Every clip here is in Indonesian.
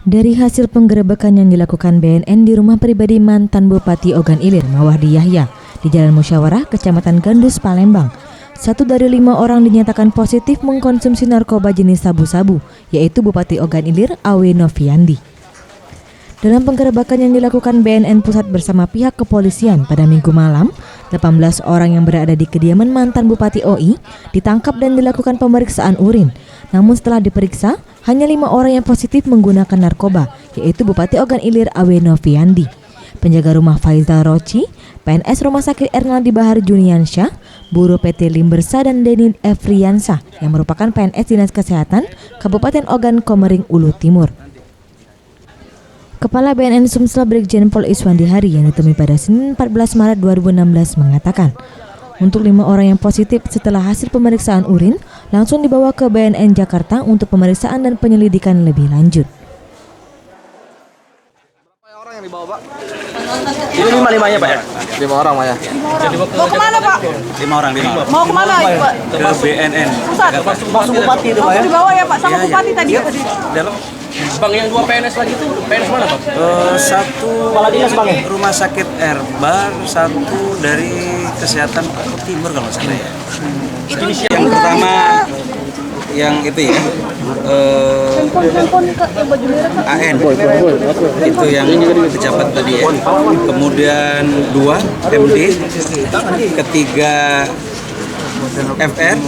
Dari hasil penggerebekan yang dilakukan BNN di rumah pribadi mantan Bupati Ogan Ilir, Mawardi Yahya, di Jalan Musyawarah, Kecamatan Gandus, Palembang, 1 dari 5 orang dinyatakan positif mengkonsumsi narkoba jenis sabu-sabu, yaitu Bupati Ogan Ilir, Awe Noviandi. Dalam penggerebekan yang dilakukan BNN Pusat bersama pihak kepolisian pada Minggu malam, 18 orang yang berada di kediaman mantan Bupati OI ditangkap dan dilakukan pemeriksaan urin. Namun setelah diperiksa, hanya 5 orang yang positif menggunakan narkoba, yaitu Bupati Ogan Ilir Awe Noviandi, penjaga rumah Faizal Roci, PNS Rumah Sakit Ernaldi Bahar Juniansyah, buruh PT Limbersa, dan Denny Efriansah yang merupakan PNS Dinas Kesehatan Kabupaten Ogan Komering Ulu Timur. Kepala BNN Sumsel Brigjen Pol Iswandi Hari yang ditemui pada Senin 14 Maret 2016 mengatakan, untuk 5 orang yang positif setelah hasil pemeriksaan urin langsung dibawa ke BNN Jakarta untuk pemeriksaan dan penyelidikan lebih lanjut. Berapa orang yang dibawa, Pak? Ini 5-5-nya, Pak ya? 5 orang, Pak ya? Mau kemana, Pak? 5 orang. Mau kemana, Pak? Ke BNN. Pusat? Masuk Bupati itu, Pak ya? Dibawa ya, Pak? Sama Bupati tadi? Dalam. Bang, yang 2 PNS lagi itu PNS mana, Bang? Satu Rumah Sakit Erbar, 1 dari Kesehatan Timur kalau nggak salah ya. Yang pertama yang itu ya, AN itu yang pejabat tadi ya. Kemudian 2 MD, ketiga FR,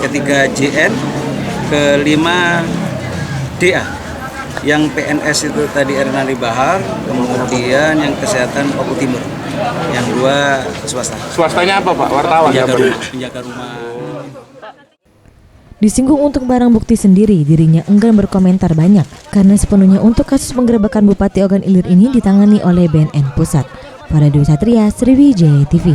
ketiga JN, kelima DA. Yang PNS itu tadi Ernaldi Bahar, kemudian yang kesehatan Oku Timur, yang 2 swasta. Swastanya apa, Pak? Wartawan? Penjaga rumah. Disinggung untuk barang bukti sendiri, dirinya enggan berkomentar banyak karena sepenuhnya untuk kasus penggerebekan Bupati Ogan Ilir ini ditangani oleh BNN Pusat. Para Dwi Satria, Sriwijaya TV.